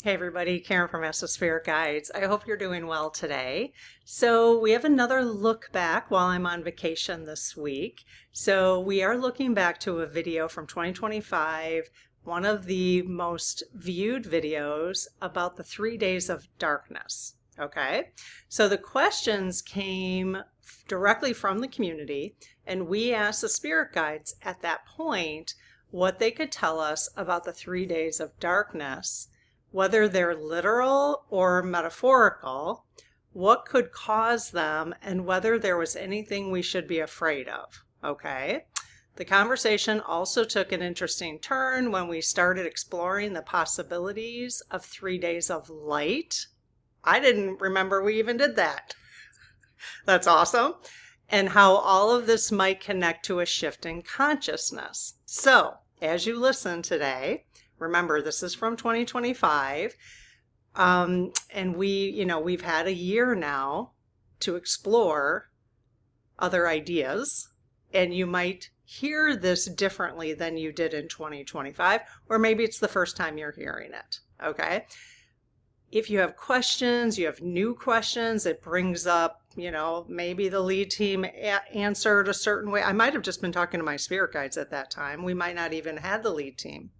Hey everybody, Karen from Spirit Guides. I hope you're doing well today. So we have another look back while I'm on vacation this week. So we are looking back to a video from 2025, one of the most viewed videos about the 3 days of darkness. Okay, so the questions came directly from the community, and we asked the spirit guides at that point what they could tell us about the 3 days of darkness, whether they're literal or metaphorical, what could cause them, and whether there was anything we should be afraid of. Okay. The conversation also took an interesting turn when we started exploring the possibilities of 3 days of light. I didn't remember we even did that. That's awesome. And how all of this might connect to a shift in consciousness. So, as you listen today, remember, this is from 2025, and we've had a year now to explore other ideas, and you might hear this differently than you did in 2025, or maybe it's the first time you're hearing it, okay? If you have questions, you have new questions, it brings up, maybe the lead team answered a certain way. I might have just been talking to my spirit guides at that time. We might not even have the lead team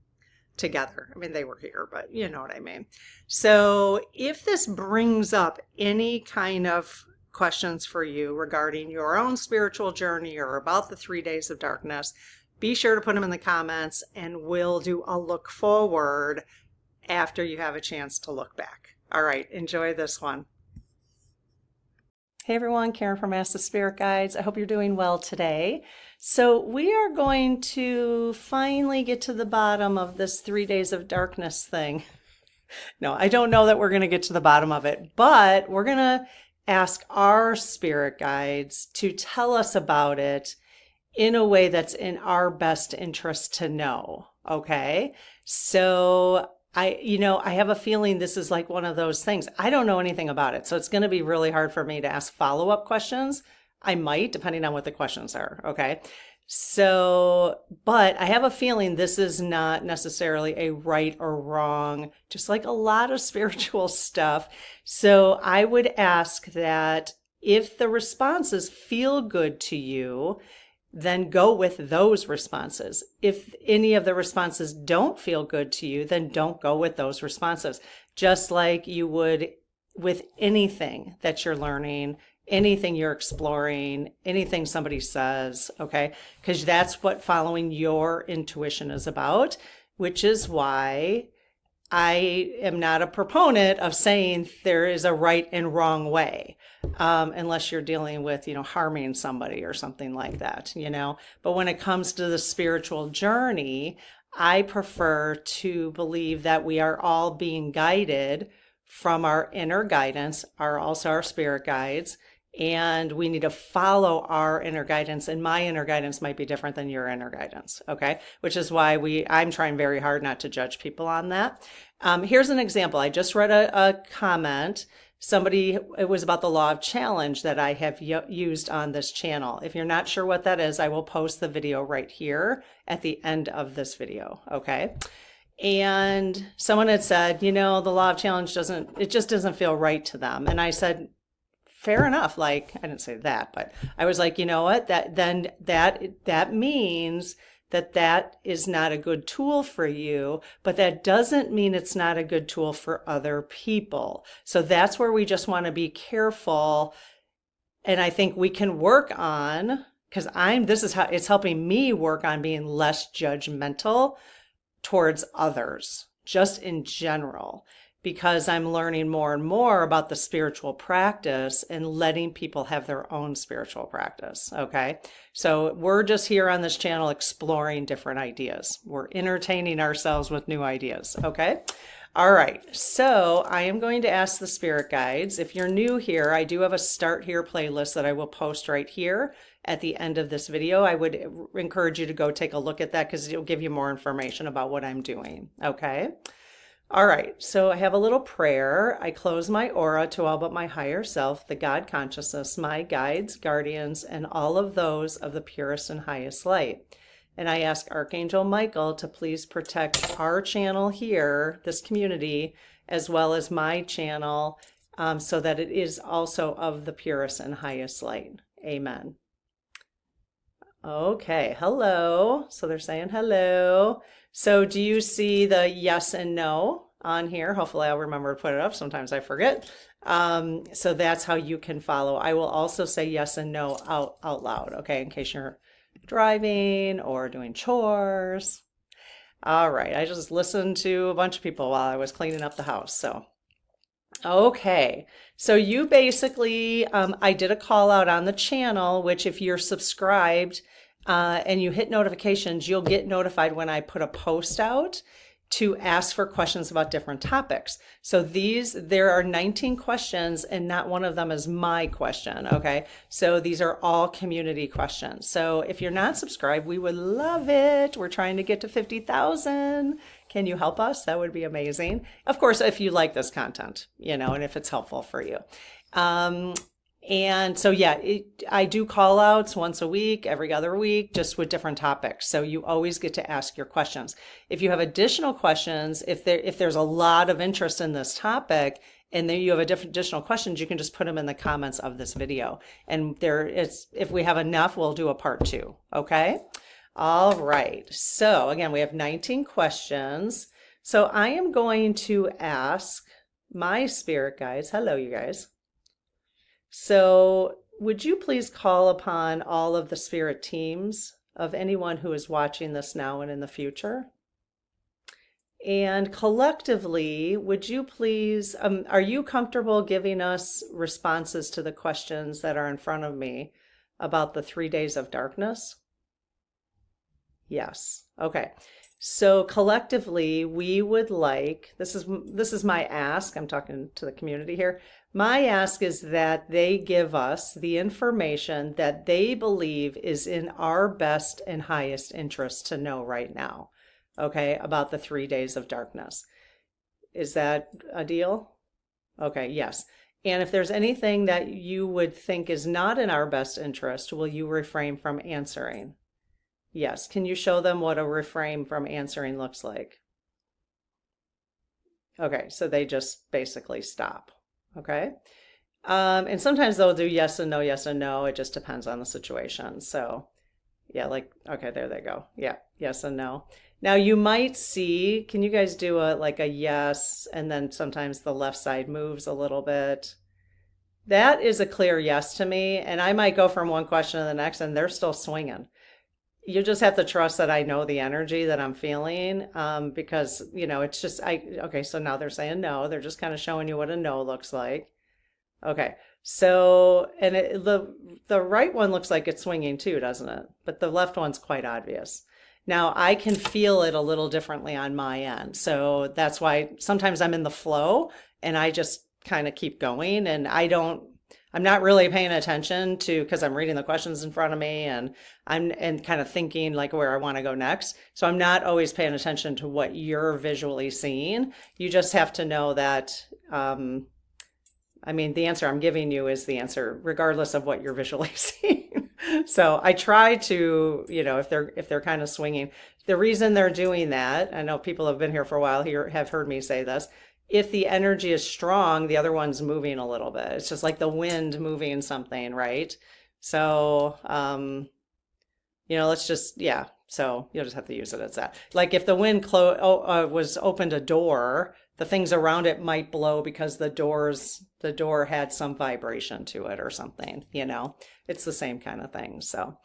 together. I mean, they were here, but you know what I mean. So if this brings up any kind of questions for you regarding your own spiritual journey or about the 3 days of darkness, be sure to put them in the comments and we'll do a look forward after you have a chance to look back. All right, enjoy this one. Hey everyone, Karen from Spirit Guides. I hope you're doing well today. So we are going to finally get to the bottom of this 3 days of darkness thing. No, I don't know that we're going to get to the bottom of it, but we're going to ask our spirit guides to tell us about it in a way that's in our best interest to know. Okay. So I have a feeling this is like one of those things. I don't know anything about it, so it's going to be really hard for me to ask follow-up questions. I might, depending on what the questions are, okay? So, but I have a feeling this is not necessarily a right or wrong, just like a lot of spiritual stuff. So I would ask that if the responses feel good to you, then go with those responses. If any of the responses don't feel good to you, then don't go with those responses. Just like you would with anything that you're learning, anything you're exploring, anything somebody says, okay? Because that's what following your intuition is about, which is why I am not a proponent of saying there is a right and wrong way, unless you're dealing with, harming somebody or something like that, But when it comes to the spiritual journey, I prefer to believe that we are all being guided from our inner guidance, also our spirit guides, and we need to follow our inner guidance, and my inner guidance might be different than your inner guidance, okay? Which is why I'm trying very hard not to judge people on that. Here's an example. I just read a comment. It was about the law of challenge that I have used on this channel. If you're not sure what that is, I will post the video right here at the end of this video, okay? And someone had said, the law of challenge just doesn't feel right to them. And I said, fair enough. Like, I didn't say that, but I was like, you know what, that means that is not a good tool for you, but that doesn't mean it's not a good tool for other people. So that's where we just want to be careful. And I think we can work on, because this is how it's helping me work on being less judgmental towards others, just in general, because I'm learning more and more about the spiritual practice and letting people have their own spiritual practice, okay? So we're just here on this channel exploring different ideas. We're entertaining ourselves with new ideas, okay? All right, so I am going to ask the spirit guides. If you're new here, I do have a Start Here playlist that I will post right here at the end of this video. I would encourage you to go take a look at that because it'll give you more information about what I'm doing, okay? All right, so I have a little prayer. I close my aura to all but my higher self, the God consciousness, my guides, guardians, and all of those of the purest and highest light. And I ask Archangel Michael to please protect our channel here, this community, as well as my channel, so that it is also of the purest and highest light. Amen. Okay, hello. So they're saying hello. So do you see the yes and no on here? Hopefully I'll remember to put it up. Sometimes I forget. So that's how you can follow. I will also say yes and no out loud, okay, in case you're driving or doing chores. All right, I just listened to a bunch of people while I was cleaning up the house. So, okay, so you basically, I did a call out on the channel, which if you're subscribed and you hit notifications, you'll get notified when I put a post out to ask for questions about different topics. So there are 19 questions and not one of them is my question, okay? So these are all community questions. So if you're not subscribed, we would love it. We're trying to get to 50,000. Can you help us? That would be amazing. Of course, if you like this content, and if it's helpful for you. And so, yeah, I do call outs once a week, every other week, just with different topics. So you always get to ask your questions. If you have additional questions, if there's a lot of interest in this topic and then you have additional questions, you can just put them in the comments of this video. And if we have enough, we'll do a part 2. Okay. All right. So again, we have 19 questions. So I am going to ask my spirit guides. Hello, you guys. So would you please call upon all of the spirit teams of anyone who is watching this now and in the future? And collectively, would you please, are you comfortable giving us responses to the questions that are in front of me about the 3 days of darkness? Yes. Okay. So collectively, we would like, this is my ask, I'm talking to the community here. My ask is that they give us the information that they believe is in our best and highest interest to know right now, okay, about the 3 days of darkness. Is that a deal? Okay, yes. And if there's anything that you would think is not in our best interest, will you refrain from answering? Yes. Can you show them what a refrain from answering looks like? Okay, so they just basically stop. Okay. And sometimes they'll do yes and no, yes and no. It just depends on the situation. So yeah, like, okay, there they go. Yeah, yes and no. Now you might see, can you guys do a yes, and then sometimes the left side moves a little bit. That is a clear yes to me. And I might go from one question to the next and they're still swinging. You just have to trust that I know the energy that I'm feeling, because, it's just, okay, so now they're saying no. They're just kind of showing you what a no looks like. Okay, so, and the right one looks like it's swinging too, doesn't it? But the left one's quite obvious. Now, I can feel it a little differently on my end. So that's why sometimes I'm in the flow and I just kind of keep going, and I'm not really paying attention to, because I'm reading the questions in front of me and I'm kind of thinking like where I want to go next. So I'm not always paying attention to what you're visually seeing. You just have to know that, the answer I'm giving you is the answer, regardless of what you're visually seeing. So I try to, if they're kind of swinging, the reason they're doing that, I know people have been here for a while here have heard me say this. If the energy is strong, the other one's moving a little bit. It's just like the wind moving something, right? So, let's just, yeah. So you'll just have to use it as that. Like if the wind was opened a door, the things around it might blow because the door had some vibration to it or something, it's the same kind of thing. So,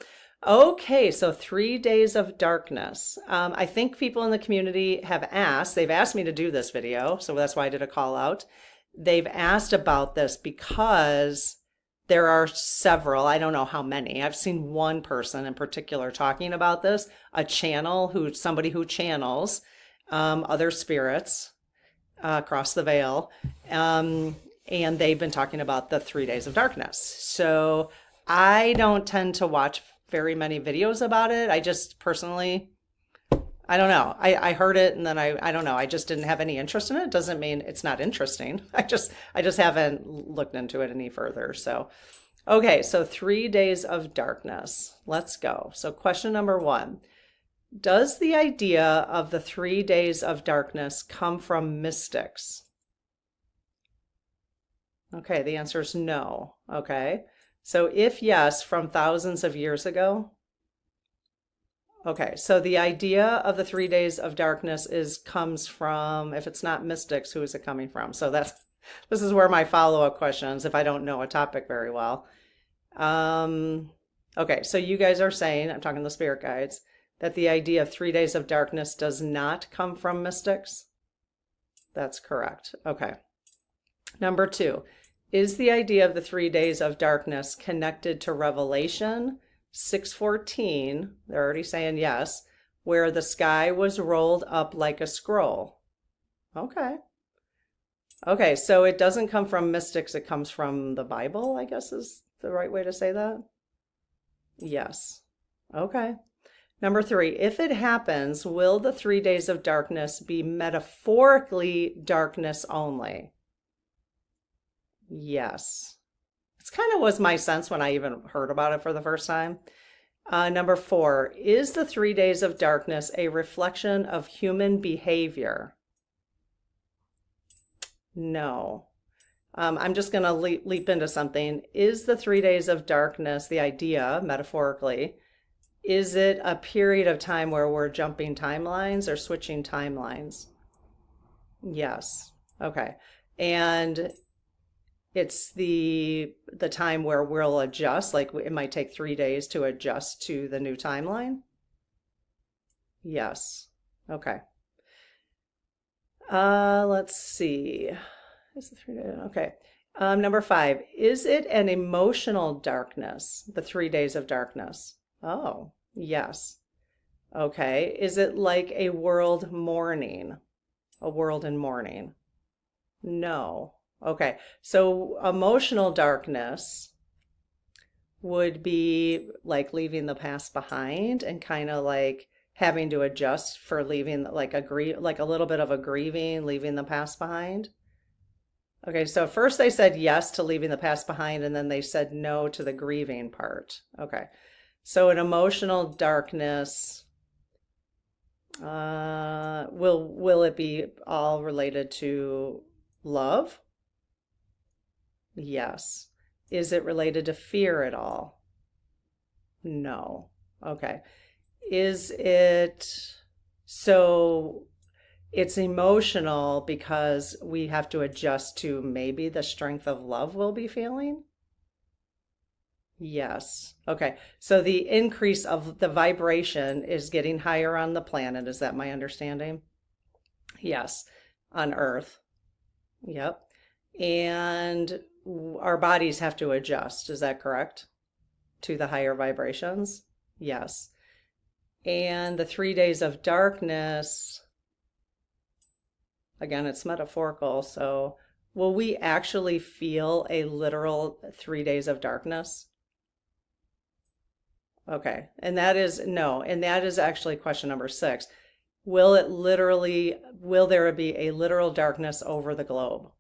okay, so 3 days of darkness. I think people in the community they've asked me to do this video, so that's why I did a call out. They've asked about this because there are several, I don't know how many. I've seen one person in particular talking about this, somebody who channels other spirits across the veil, and they've been talking about the 3 days of darkness. So I don't tend to watch very many videos about it. I just personally, I don't know. I heard it and then I don't know. I just didn't have any interest in it. Doesn't mean it's not interesting. I just haven't looked into it any further. So, okay. So 3 days of darkness. Let's go. So question number 1, Does the idea of the 3 days of darkness come from mystics? Okay, the answer is no. Okay. So if yes, from thousands of years ago. Okay, so the idea of the 3 days of darkness comes from, if it's not mystics, who is it coming from? So this is where my follow-up questions, if I don't know a topic very well. Okay, so you guys are saying, I'm talking to the spirit guides, that the idea of 3 days of darkness does not come from mystics? That's correct. Okay. Number 2, is the idea of the 3 days of darkness connected to Revelation 6:14? They're already saying yes, where the sky was rolled up like a scroll. Okay. Okay, so it doesn't come from mystics, it comes from the Bible, I guess is the right way to say that? Yes. Okay. Number 3, if it happens, will the 3 days of darkness be metaphorically darkness only? Yes. It's kind of was my sense when I even heard about it for the first time. Number 4, is the 3 days of darkness a reflection of human behavior? No. I'm just going to leap into something. Is the 3 days of darkness, the idea, metaphorically, is it a period of time where we're jumping timelines or switching timelines? Yes. Okay. And it's the time where we'll adjust, like it might take 3 days to adjust to the new timeline? Yes. Okay. Let's see. Is it 3 days? Okay. Number 5, is it an emotional darkness, the 3 days of darkness? Oh, yes. Okay. Is it like a world mourning? A world in mourning? No. Okay. So emotional darkness would be like leaving the past behind and kind of like having to adjust for leaving, like a little bit of a grieving, leaving the past behind. Okay, so first they said yes to leaving the past behind, and then they said no to the grieving part. Okay, so an emotional darkness, will it be all related to love? Yes. Is it related to fear at all? No. Okay. Is it so it's emotional because we have to adjust to maybe the strength of love we'll be feeling? Yes. Okay. So the increase of the vibration is getting higher on the planet. Is that my understanding? Yes. On Earth. Yep. And our bodies have to adjust. Is that correct? To the higher vibrations? Yes. And the 3 days of darkness, again, it's metaphorical. So will we actually feel a literal 3 days of darkness? Okay. And that is no. And that is actually question number 6. Will there be a literal darkness over the globe?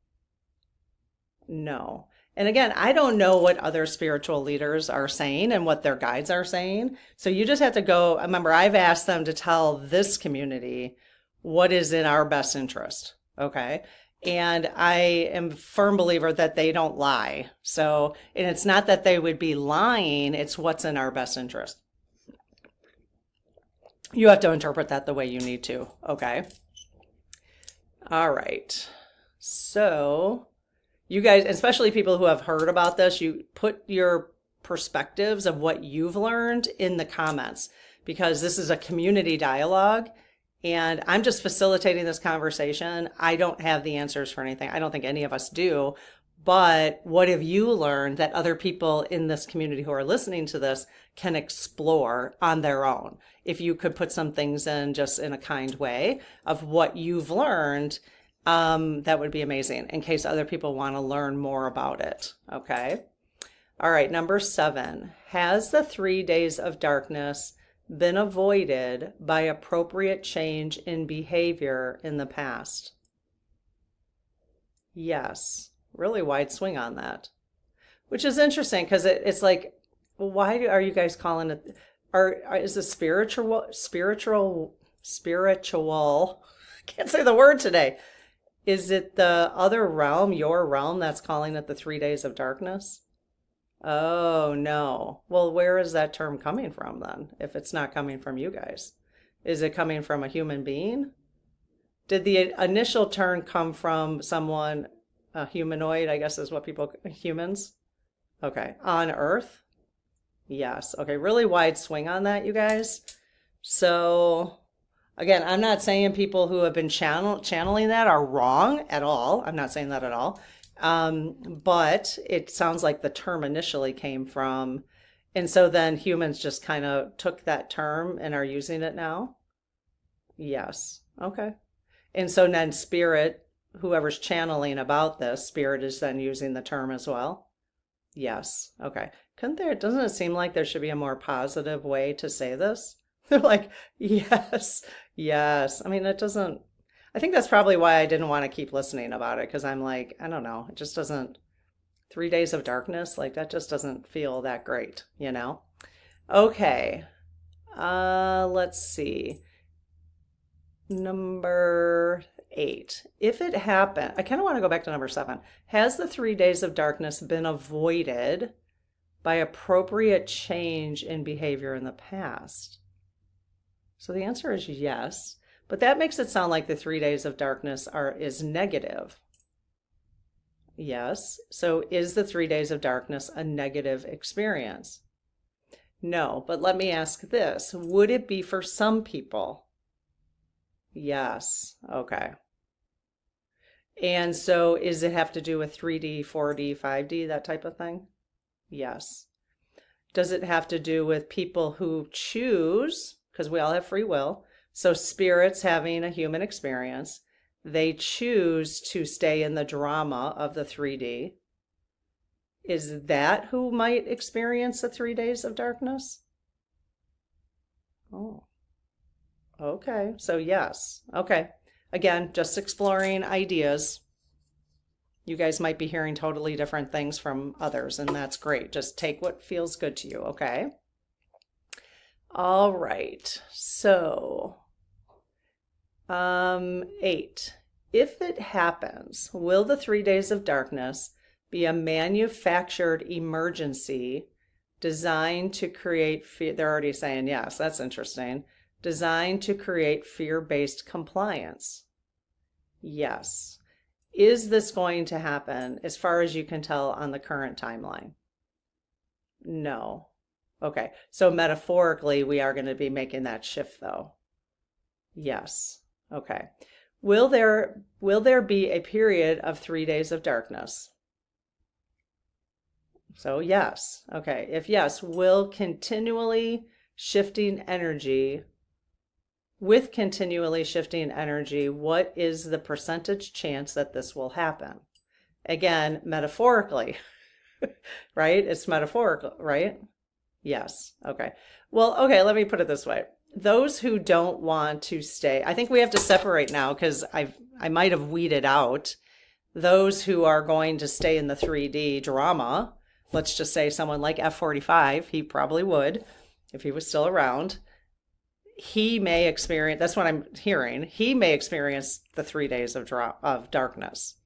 No. And again, I don't know what other spiritual leaders are saying and what their guides are saying. So you just have to go. Remember, I've asked them to tell this community what is in our best interest. Okay. And I am a firm believer that they don't lie. So, and it's not that they would be lying, it's what's in our best interest. You have to interpret that the way you need to. Okay. All right. So you guys, especially people who have heard about this, you put your perspectives of what you've learned in the comments, because this is a community dialogue and I'm just facilitating this conversation. I don't have the answers for anything. I don't think any of us do. But what have you learned that other people in this community who are listening to this can explore on their own? If you could put some things in just in a kind way of what you've learned, that would be amazing in case other people want to learn more about it. Okay. All right. Number 7, has the 3 days of darkness been avoided by appropriate change in behavior in the past? Yes. Really wide swing on that, which is interesting because it's like, well, why are you guys calling it is the spiritual, I can't say the word today. Is it the other realm, your realm, that's calling it the 3 days of darkness? Oh, no. Well, where is that term coming from then, if it's not coming from you guys? Is it coming from a human being? Did the initial term come from someone, a humanoid, I guess is what people, humans? Okay, on Earth? Yes. Okay, really wide swing on that, you guys. So, again, I'm not saying people who have been channeling that are wrong at all. I'm not saying that at all. But it sounds like the term initially came from, and so then humans just kind of took that term and are using it now. Yes. Okay. And so then spirit, whoever's channeling about this, spirit is then using the term as well. Yes. Okay. Doesn't it seem like there should be a more positive way to say this? They're like, yes, yes. I mean, it doesn't, I think that's probably why I didn't want to keep listening about it, because I'm like, I don't know, it just doesn't, 3 days of darkness, like that just doesn't feel that great, you know? Okay. Let's see. Number 8. If it happened, I kind of want to go back to number 7. Has the 3 days of darkness been avoided by appropriate change in behavior in the past? So the answer is yes, but that makes it sound like the 3 days of darkness is negative. Yes. So is the 3 days of darkness a negative experience? No, but let me ask this. Would it be for some people? Yes. Okay. And so does it have to do with 3D, 4D, 5D, that type of thing? Yes. Does it have to do with people who choose, because we all have free will, so spirits having a human experience, they choose to stay in the drama of the 3D? Is that who might experience the 3 days of darkness? Oh, okay. So yes. Okay. Again, just exploring ideas. You guys might be hearing totally different things from others, and that's great. Just take what feels good to you, okay? All right. So, 8. If it happens, will the 3 days of darkness be a manufactured emergency designed to create fear? They're already saying yes. That's interesting. Designed to create fear-based compliance. Yes. Is this going to happen as far as you can tell on the current timeline? No. Okay. So metaphorically, we are going to be making that shift though. Yes. Okay. Will there be a period of 3 days of darkness? So yes. Okay. If yes, will continually shifting energy, with continually shifting energy, what is the percentage chance that this will happen? Again, metaphorically, right? It's metaphorical, right? Yes. Okay. Well, okay, let me put it this way. Those who don't want to stay, I think we have to separate now, because I might have weeded out those who are going to stay in the 3D drama. Let's just say someone like F45, he probably would if he was still around. He may experience, that's what I'm hearing, he may experience the 3 days of darkness.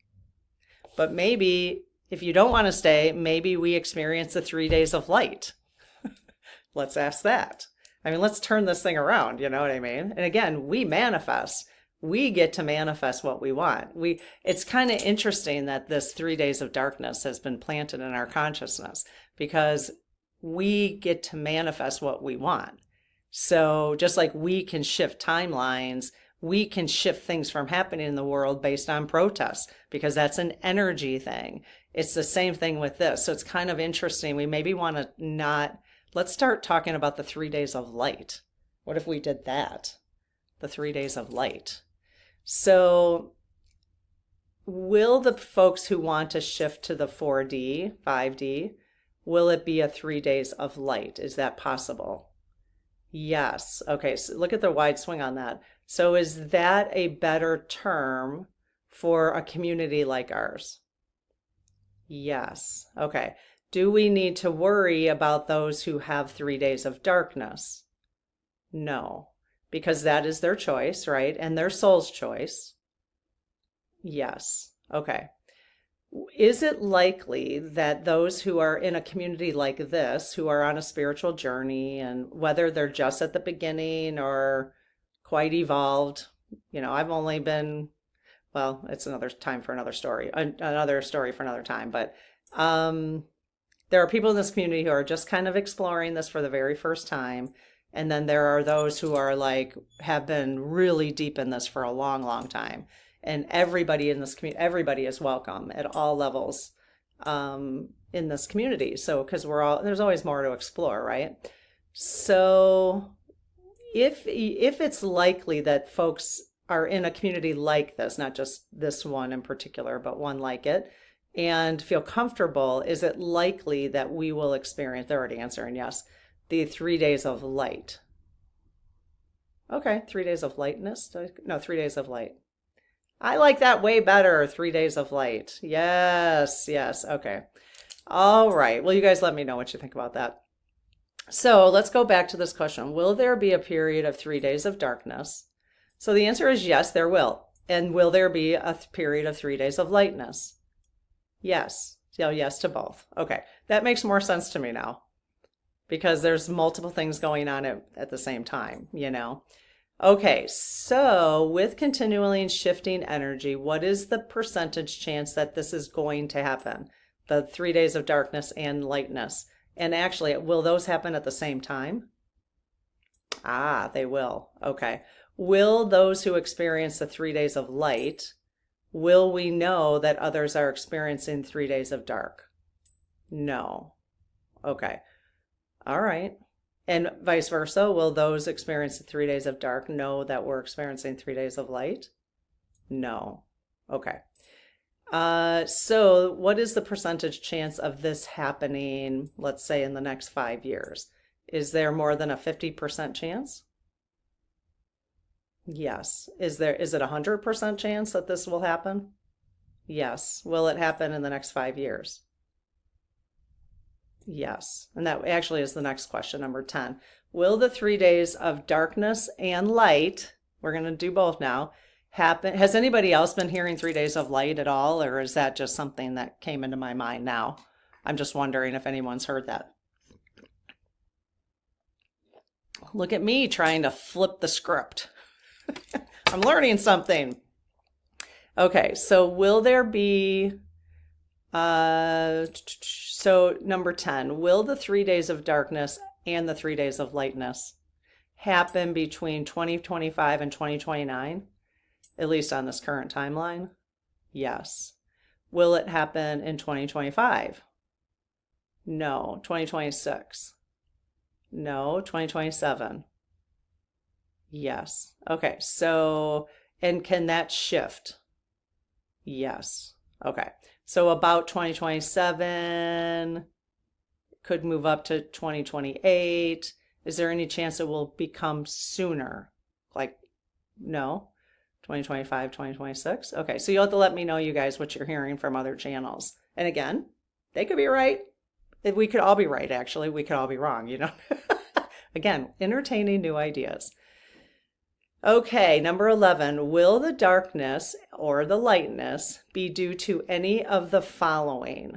But maybe if you don't want to stay, maybe we experience the 3 days of light. Let's ask that. I mean, let's turn this thing around, you know what I mean? And again, we manifest. We get to manifest what we want. It's kind of interesting that this 3 days of darkness has been planted in our consciousness, because we get to manifest what we want. So just like we can shift timelines, we can shift things from happening in the world based on protests, because that's an energy thing. It's the same thing with this. So it's kind of interesting. We maybe want to let's start talking about the 3 days of light. What if we did that? The 3 days of light. So will the folks who want to shift to the 4D, 5D, will it be a 3 days of light? Is that possible? Yes. Okay, so look at the wide swing on that. So is that a better term for a community like ours? Yes. Okay. Do we need to worry about those who have 3 days of darkness? No, because that is their choice, right? And their soul's choice. Yes. Okay. Is it likely that those who are in a community like this, who are on a spiritual journey, and whether they're just at the beginning or quite evolved, I've only been, well, it's another time for another story, another story for another time, but there are people in this community who are just kind of exploring this for the very first time. And then there are those who are like, have been really deep in this for a long, long time. And everybody in this community, everybody is welcome at all levels in this community. So, because there's always more to explore, right? So if it's likely that folks are in a community like this, not just this one in particular, but one like it, and feel comfortable, is it likely that we will experience, they're already answering yes, the 3 days of light? Okay, 3 days of lightness? No, 3 days of light. I like that way better, 3 days of light. Yes, yes, okay. All right, well, you guys let me know what you think about that. So let's go back to this question. Will there be a period of 3 days of darkness? So the answer is yes, there will. And will there be a period of 3 days of lightness? Yes. So yes to both. Okay, that makes more sense to me now because there's multiple things going on at the same time, Okay, so with continually shifting energy, what is the percentage chance that this is going to happen? The 3 days of darkness and lightness. And actually, will those happen at the same time? Ah, they will. Okay. Will those who experience the 3 days of light, will we know that others are experiencing 3 days of dark? No. Okay. All right. And vice versa, will those experiencing 3 days of dark know that we're experiencing 3 days of light? No. Okay. So what is the percentage chance of this happening, let's say, in the next 5 years? Is there more than a 50% chance? Yes. Is it 100% chance that this will happen? Yes. Will it happen in the next 5 years? Yes. And that actually is the next question, number 10. Will the 3 days of darkness and light, we're going to do both now, happen? Has anybody else been hearing 3 days of light at all, or is that just something that came into my mind now? I'm just wondering if anyone's heard that. Look at me trying to flip the script. I'm learning something. Okay, so will there be, so number 10, will the 3 days of darkness and the 3 days of lightness happen between 2025 and 2029? At least on this current timeline? Yes. Will it happen in 2025? No. 2026? No. 2027? Yes. Okay, so, and can that shift? Yes. Okay, so about 2027, could move up to 2028. Is there any chance it will become sooner? Like, no? 2025, 2026? Okay, so you'll have to let me know, you guys, what you're hearing from other channels. And again, they could be right. We could all be right, actually. We could all be wrong, Again, entertaining new ideas. Okay, number 11, will the darkness or the lightness be due to any of the following?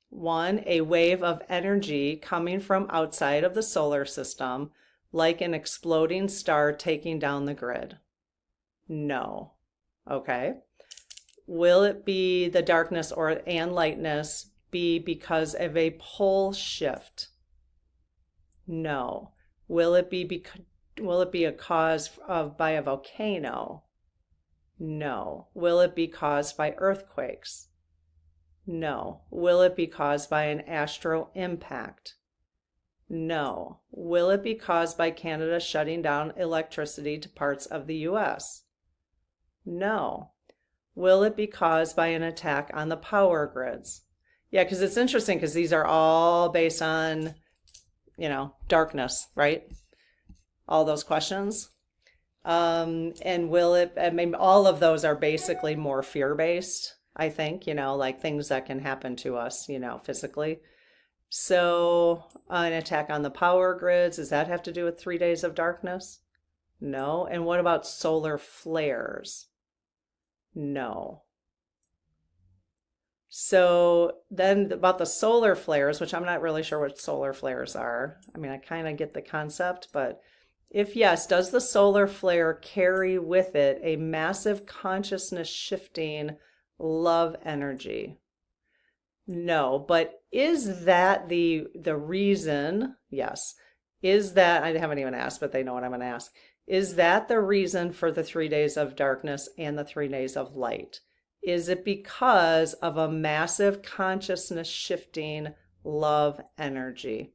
1, a wave of energy coming from outside of the solar system, like an exploding star taking down the grid. No. Okay. Will it be the darkness and lightness be because of a pole shift? No. Will it be a cause by a volcano? No. Will it be caused by earthquakes? No. Will it be caused by an astral impact? No. Will it be caused by Canada shutting down electricity to parts of the US? No. Will it be caused by an attack on the power grids? Yeah, because it's interesting because these are all based on, darkness, right? All those questions. And will it, I mean, all of those are basically more fear-based, I think, like things that can happen to us, physically. So an attack on the power grids, does that have to do with 3 days of darkness? No. And what about solar flares? No. So then about the solar flares, which I'm not really sure what solar flares are. I mean, I kind of get the concept, but if yes, does the solar flare carry with it a massive consciousness shifting love energy? No, but is that the reason? Yes. Is that, I haven't even asked, but they know what I'm going to ask. Is that the reason for the 3 days of darkness and the 3 days of light? Is it because of a massive consciousness shifting love energy?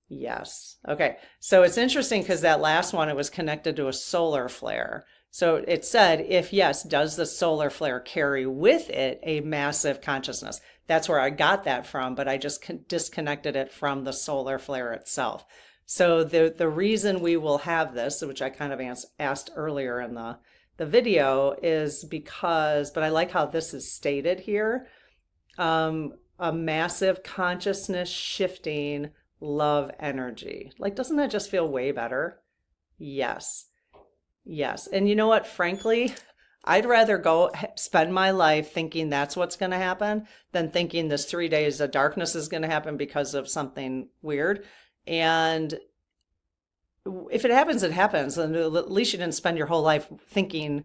Yes. Okay. So it's interesting because that last one, it was connected to a solar flare. So it said, if yes, does the solar flare carry with it a massive consciousness? That's where I got that from, but I just disconnected it from the solar flare itself. So the reason we will have this, which I kind of asked earlier in the video, is because, but I like how this is stated here, a massive consciousness shifting love energy. Like, doesn't that just feel way better? Yes. Yes. And you know what? Frankly, I'd rather go spend my life thinking that's what's going to happen than thinking this 3 days of darkness is going to happen because of something weird. And if it happens, it happens. And at least you didn't spend your whole life thinking,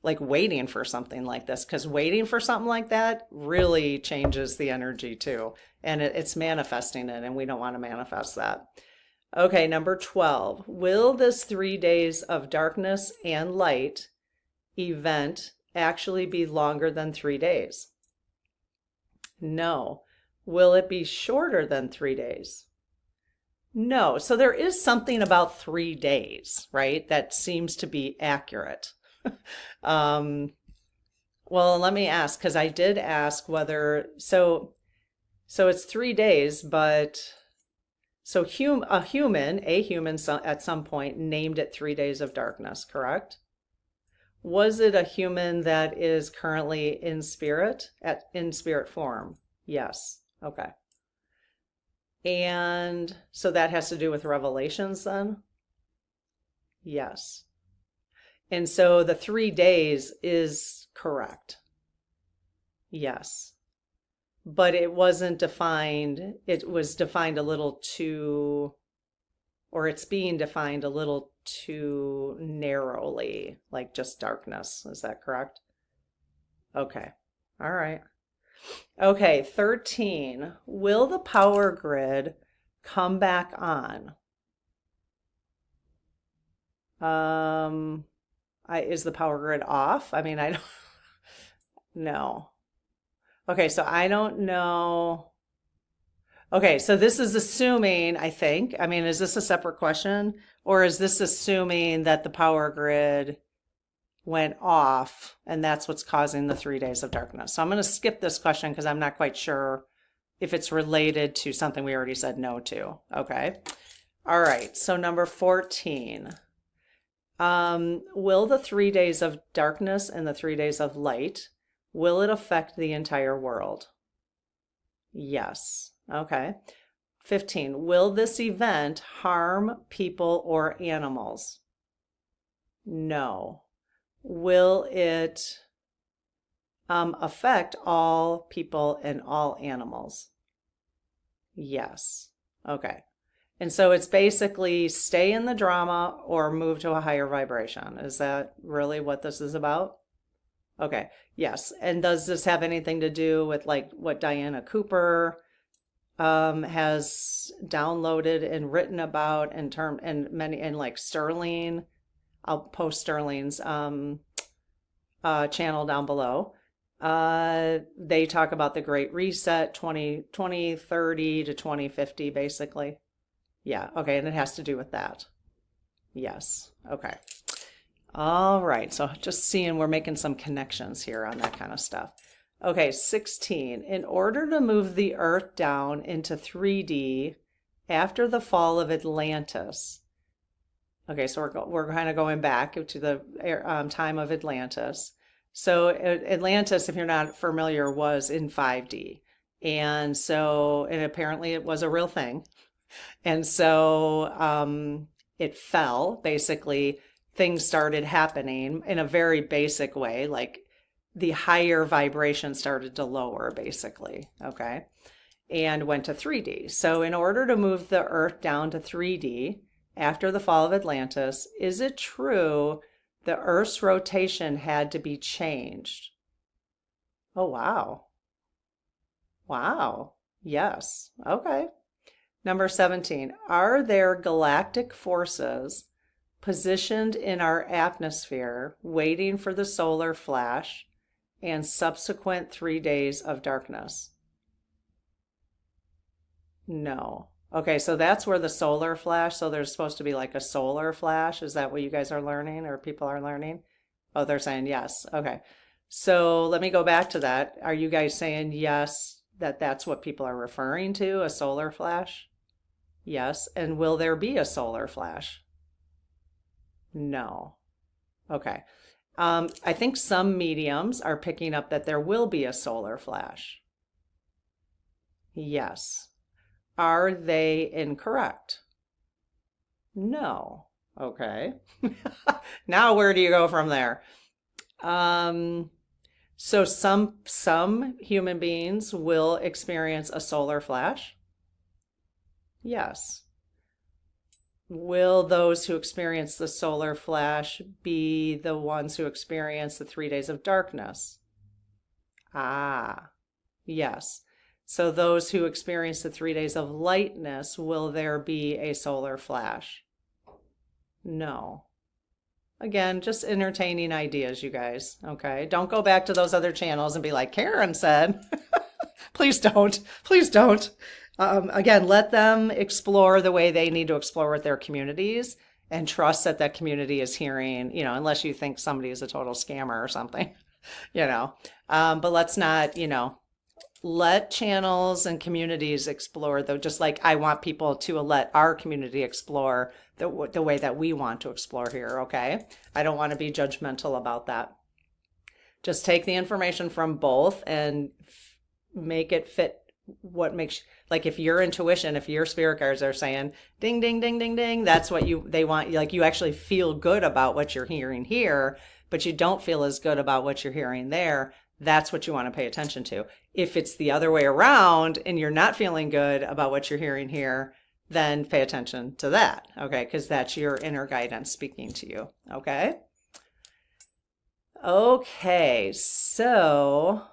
like waiting for something like this, because waiting for something like that really changes the energy too. And it's manifesting it, and we don't want to manifest that. Okay, number 12. Will this 3 days of darkness and light event actually be longer than 3 days? No. Will it be shorter than 3 days? No. So there is something about 3 days, right? That seems to be accurate. Well, let me ask, because I did ask whether, so it's 3 days, but so a human at some point named it 3 days of darkness, correct? Was it a human that is currently in spirit, in spirit form? Yes. Okay. And so that has to do with revelations then? Yes. And so the 3 days is correct. Yes. But it wasn't defined, it was defined a little too, or it's being defined a little too narrowly, like just darkness. Is that correct? Okay. All right. Okay, 13. Will the power grid come back on? Is the power grid off? I mean, I don't know. Okay, so I don't know. Okay, so this is assuming, I think, I mean, is this a separate question? Or is this assuming that the power grid went off and that's what's causing the 3 days of darkness? So I'm going to skip this question because I'm not quite sure if it's related to something we already said no to. Okay. All right, so number 14. Will the 3 days of darkness and the 3 days of light, will it affect the entire world? Yes. Okay. 15. Will this event harm people or animals? No. Will it affect all people and all animals? Yes. Okay. And so it's basically stay in the drama or move to a higher vibration. Is that really what this is about? Okay. Yes. And does this have anything to do with like what Diana Cooper has downloaded and written about and many, and like Sterling? I'll post Sterling's channel down below. They talk about the Great Reset 2030 to 2050, basically. Yeah, okay, and it has to do with that. Yes, okay. All right, so just seeing we're making some connections here on that kind of stuff. Okay, 16. In order to move the Earth down into 3D after the fall of Atlantis. Okay, so we're kind of going back to the time of Atlantis. So Atlantis, if you're not familiar, was in 5D. And apparently it was a real thing. And so it fell. Basically, things started happening in a very basic way, like the higher vibration started to lower, basically, okay, and went to 3D. So in order to move the Earth down to 3D after the fall of Atlantis, is it true the Earth's rotation had to be changed? Oh, wow. Wow. Yes. Okay. Number 17, are there galactic forces positioned in our atmosphere waiting for the solar flash and subsequent 3 days of darkness? No. Okay, so that's where the solar flash, so there's supposed to be like a solar flash. Is that what you guys are learning or people are learning? Oh, they're saying yes. Okay. So let me go back to that. Are you guys saying yes, that that's what people are referring to, a solar flash? Yes. And will there be a solar flash? No. Okay. I think some mediums are picking up that there will be a solar flash. Yes. Are they incorrect? No. Okay. Now where do you go from there? So some human beings will experience a solar flash. Yes. Will those who experience the solar flash be the ones who experience the 3 days of darkness? Ah, yes. So those who experience the 3 days of lightness, will there be a solar flash? No. Again, just entertaining ideas, you guys. Okay. Don't go back to those other channels and be like, Karen said. Please don't. Please don't. Again, let them explore the way they need to explore with their communities and trust that that community is hearing, unless you think somebody is a total scammer or something, but let's not, let channels and communities explore, though, just like I want people to let our community explore the way that we want to explore here, okay? I don't want to be judgmental about that. Just take the information from both and make it fit what makes, like if your intuition, if your spirit guides are saying ding, ding, ding, ding, ding, that's what they want. Like you actually feel good about what you're hearing here, but you don't feel as good about what you're hearing there. That's what you want to pay attention to. If it's the other way around and you're not feeling good about what you're hearing here, then pay attention to that, okay? Because that's your inner guidance speaking to you, okay? Okay, so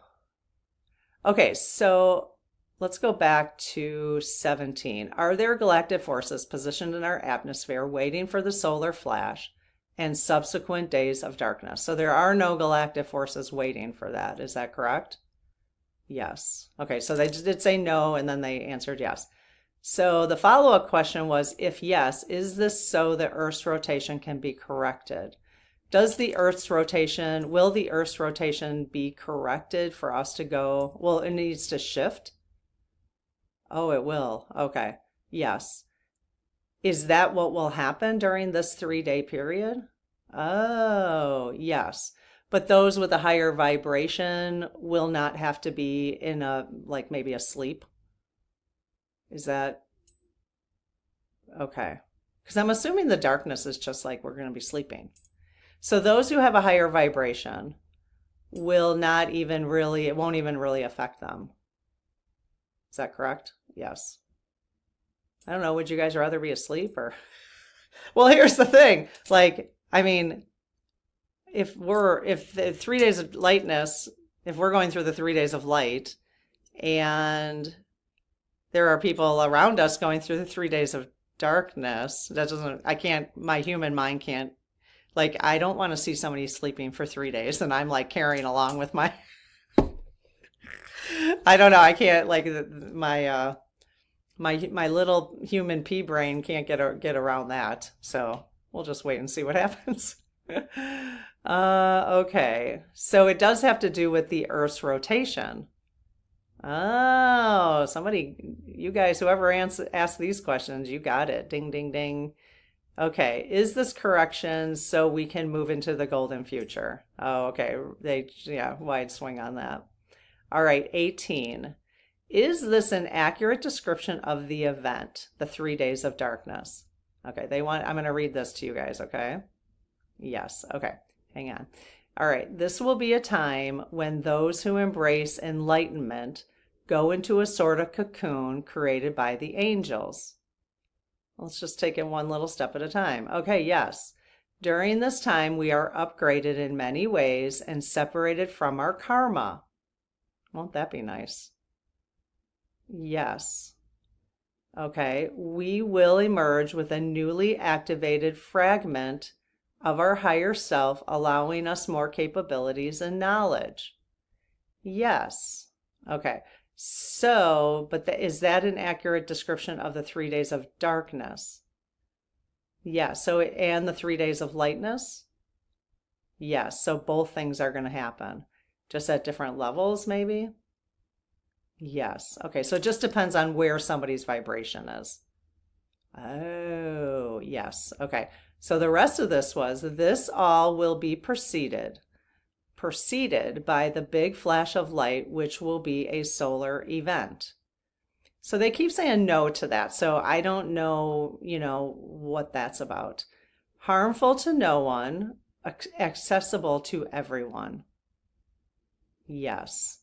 let's go back to 17. Are there galactic forces positioned in our atmosphere waiting for the solar flash and subsequent days of darkness? So there are no galactic forces waiting for that. Is that correct? Yes. Okay, so they did say no, and then they answered yes. So the follow-up question was, if yes, is this so the Earth's rotation can be corrected? Will the Earth's rotation be corrected for us to go? Well, it needs to shift. Oh, it will. Okay. Yes. Is that what will happen during this 3-day period? Oh, yes. But those with a higher vibration will not have to be in like maybe a sleep. Is that okay? Because I'm assuming the darkness is just like we're going to be sleeping. So those who have a higher vibration will not even really, it won't even really affect them. Is that correct? Yes. I don't know. Would you guys rather be asleep or? Well, here's the thing. Like, I mean, if the 3 days of lightness, if we're going through the 3 days of light and there are people around us going through the 3 days of darkness, my human mind can't, like, I don't want to see somebody sleeping for 3 days and I'm like carrying along with my, I don't know. I can't, like, my little human pea brain can't get around that. So we'll just wait and see what happens. Okay. So it does have to do with the Earth's rotation. Oh, you guys, whoever asked these questions, you got it. Ding, ding, ding. Okay. Is this correction so we can move into the golden future? Oh, okay. Wide swing on that. All right. 18. Is this an accurate description of the event, the 3 days of darkness? Okay, they want, I'm going to read this to you guys, okay? Yes, okay, hang on. All right, this will be a time when those who embrace enlightenment go into a sort of cocoon created by the angels. Let's just take it one little step at a time. Okay, yes. During this time, we are upgraded in many ways and separated from our karma. Won't that be nice? Yes. Okay, we will emerge with a newly activated fragment of our higher self, allowing us more capabilities and knowledge. Yes. Okay. So, but is that an accurate description of the 3 days of darkness? Yeah. So, and the 3 days of lightness? Yes. So both things are going to happen, just at different levels, maybe? Yes. Okay. So it just depends on where somebody's vibration is. Oh, yes. Okay. So the rest of this was, this all will be preceded by the big flash of light, which will be a solar event. So they keep saying no to that. So I don't know, what that's about. Harmful to no one, accessible to everyone. Yes.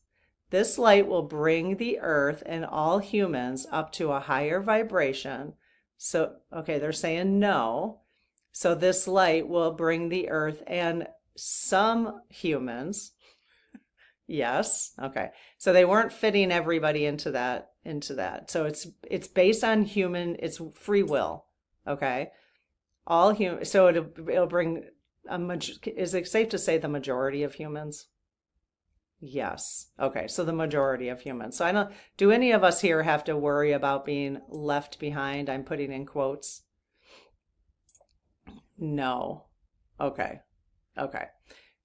This light will bring the earth and all humans up to a higher vibration. So, okay, they're saying no. So this light will bring the earth and some humans. Yes. Okay. So they weren't fitting everybody into that. So it's based on it's free will. Okay. All human. So it'll bring is it safe to say the majority of humans? Yes. Okay. So the majority of humans. So do any of us here have to worry about being left behind? I'm putting in quotes. No. Okay. Okay.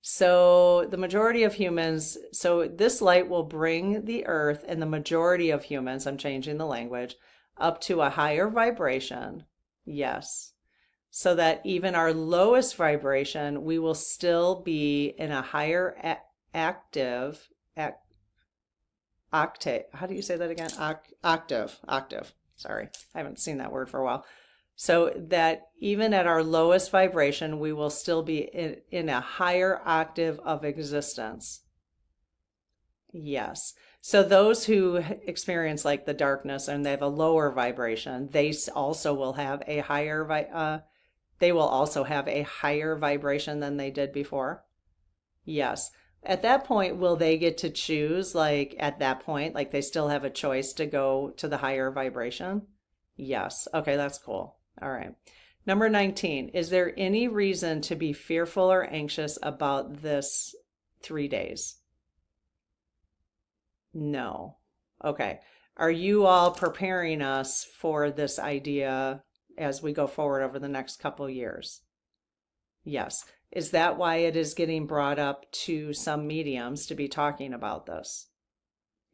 So the majority of humans, so this light will bring the earth and the majority of humans, I'm changing the language, up to a higher vibration. Yes. So that even our lowest vibration, we will still be in a higher octave. How do you say that again? Octave. Sorry, I haven't seen that word for a while. So that even at our lowest vibration, we will still be in a higher octave of existence. Yes. So those who experience like the darkness and they have a lower vibration, they also will have a higher vibration than they did before. Yes. At that point, will they get to choose, like at that point, like they still have a choice to go to the higher vibration? Yes. Okay, that's cool. All right. Number 19, is there any reason to be fearful or anxious about this 3 days? No. Okay. Are you all preparing us for this idea as we go forward over the next couple years? Yes. Is that why it is getting brought up to some mediums to be talking about this?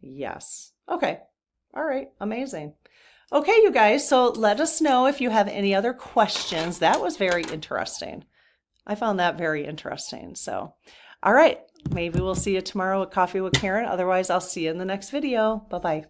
Yes. Okay. All right. Amazing. Okay, you guys, so let us know if you have any other questions. That was very interesting. I found that very interesting. So, all right, maybe we'll see you tomorrow at Coffee with Karen. Otherwise, I'll see you in the next video. Bye-bye.